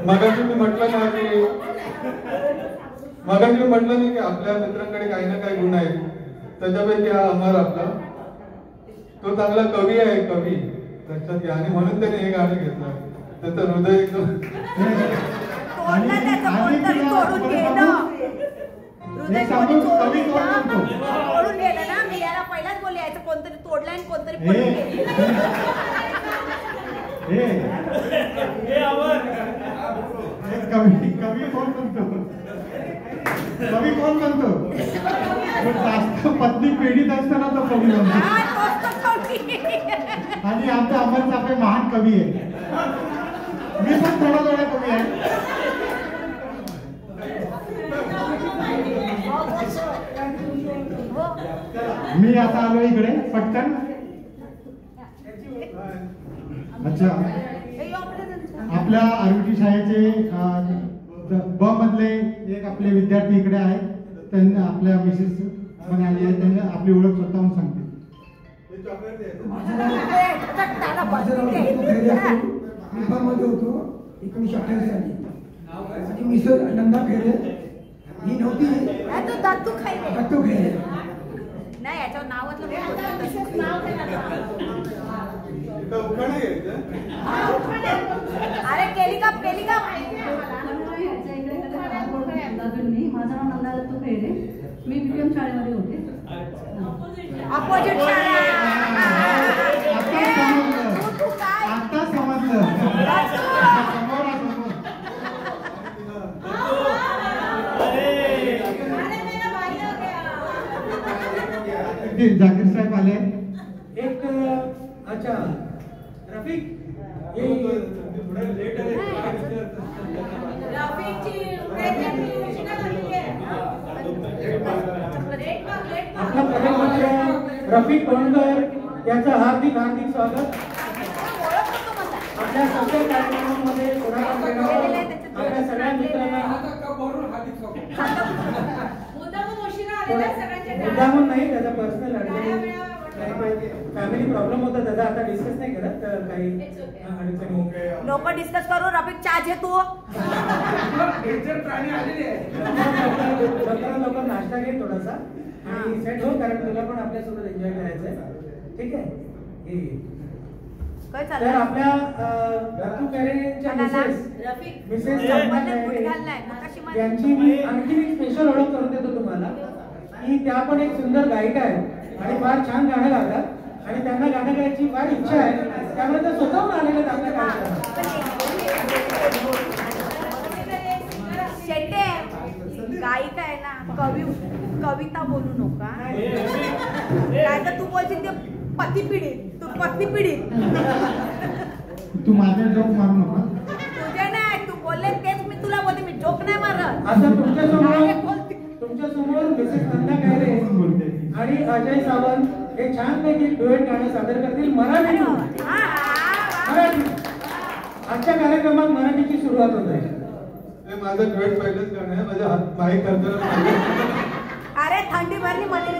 मगाशी मी म्हटलं नाही की आपल्या मित्रांकडे काही ना काही गुण आहेत. त्याच्यापैकी हा अमर आपला तो चांगला कवी आहे, कवी लक्षात घ्या. आणि म्हणून त्याने हे गाणं घेतलं. त्याचं हृदय एकदम पहिलाच बोलायचं कोणतरी तोडलं आणि कोणतरी कवी कोण म्हणतो? जास्त पत्नी पीडित असताना तो कवी म्हणतो. आणि आमचा अमर चाफे महान कवी आहे. मी पण थोडा कवी आहे. मी आता आलो इकडे पटकन. अच्छा, आपल्या आरोग्य शाळेचे ब मधले एक आपले विद्यार्थी इकडे आहेत. त्यांनी आपल्या मिसेस पण आली आहे. त्यांनी आपली ओळख स्वतःहून सांगते. मध्ये होतो 1928 साली आणि मिसेस नंदा खेरे ही नव्हती. दत्तू खेरे नाही, याच्यावर नावातलं अरे केली का माझं नाव नंदा दत्तू खेरे. मी बीपीएम शाळेमध्ये होते. अपोजिट शाळा. आता समजलं. जाकीर साहेब आले. एक अच्छा रफिक आपला प्रधानमंत्री रफिक कोंडकर यांचं हार्दिक स्वागत. आपल्या सगळ्या कार्यक्रमांमध्ये आपल्या सगळ्या मित्रांना मुद्दामून नाही, त्याचा पर्सनल फॅमिली प्रॉब्लेम होता त्याचा. आता डिस्कस नाही करत काही अडचणी. लोक डिस्कस करू. रफिक चहा घे तू. लवकर नाश्ता घे थोडासा आणि सेट हो, कारण तुला पण आपल्यासोबत एन्जॉय करायचंय. ठीक आहे. तर आपल्या दत्तू खेरेंच्या मिसेस यांची मी आणखी एक स्पेशल ओळख करून देतो तुम्हाला की त्या पण एक सुंदर गायिका आहेत आणि फार छान गाणं गातात आणि त्यांना गाणं गायची फार इच्छा आहे. त्यामुळे ते स्वतःहून आलेले आहेत आपल्या कार्यक्रमात. गायिका आहे ना, कविता बोलू नका. काय तर तू बोलशील ते पती पीडित. तू पत्नी पीडित. तू माझ्या जोक मारू नका. तुझे नाही, तू बोलले तेच मी तुला बोलते. मी जोक नाही मारत. असं तुमच्यासमोर मिसेस नंदा खेरे आणि अजय सावंत हे छानपैकी डुएट गाणं सादर करतील मराठीतून. आजच्या कार्यक्रमात मराठीची सुरुवात होत आहे. हे माझं डुएट पहिलंच गाणं आहे. माझ्या हात पाय करताना अरे थंडी भरली मध्ये.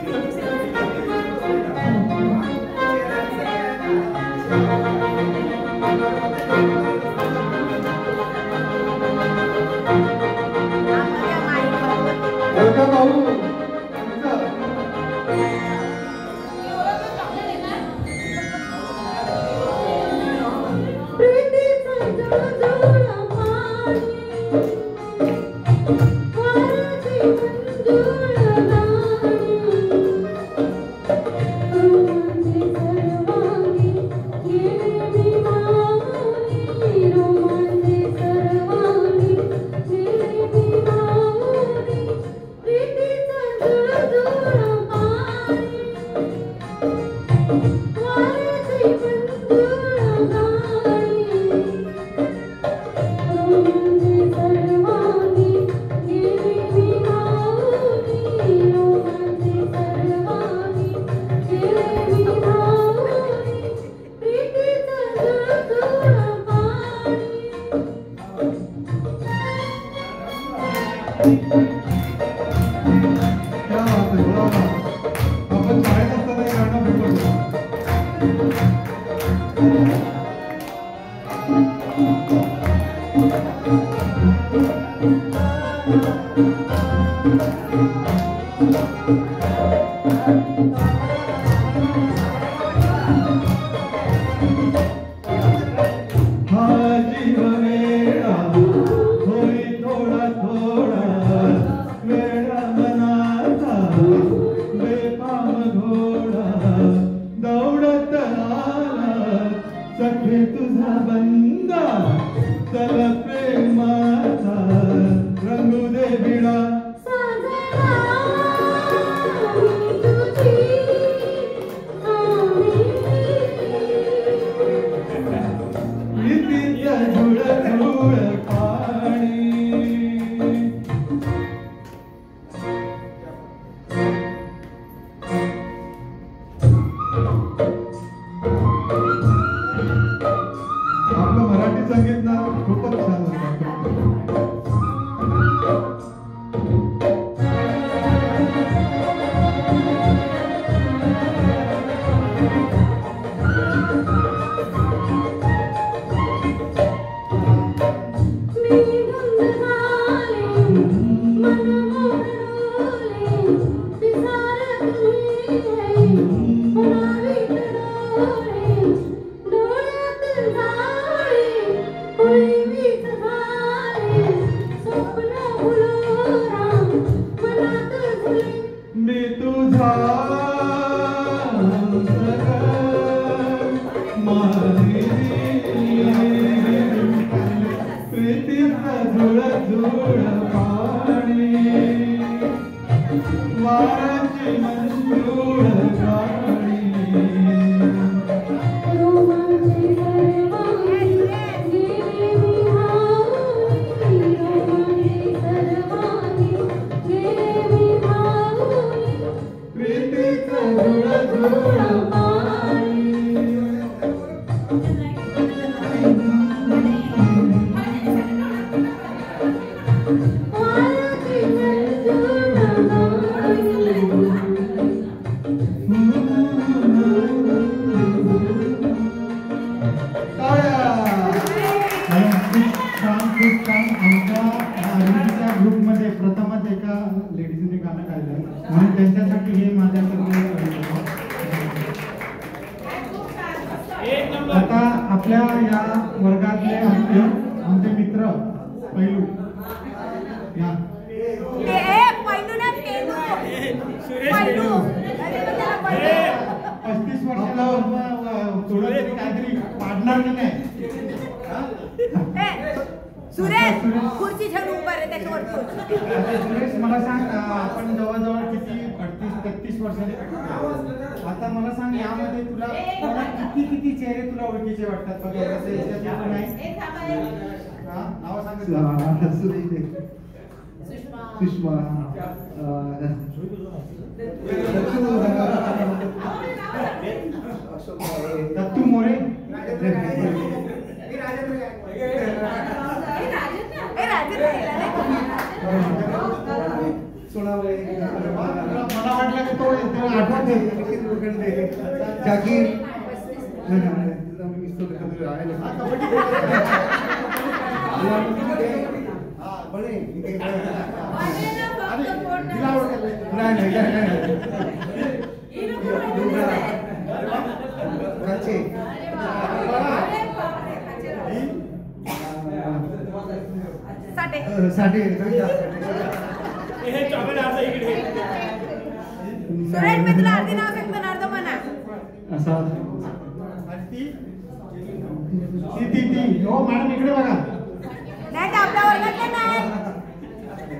सुषमा दत्तू मोरे मला वाटलं की तो आठवते जाकीर सुरेश मी तुला अर्धी नाव सांगतो अर्ध म्हणा हो मॅडम इकडे बघा नाही आपल्या वर्गातले नाही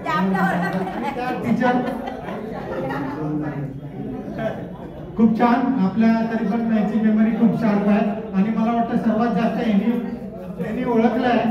आपल्या वर्गातले खूप छान आपल्या तरी पण याची मेमरी खूप शार्प आहे आणि मला वाटतं सर्वात जास्त यांनी ओळखलं आहे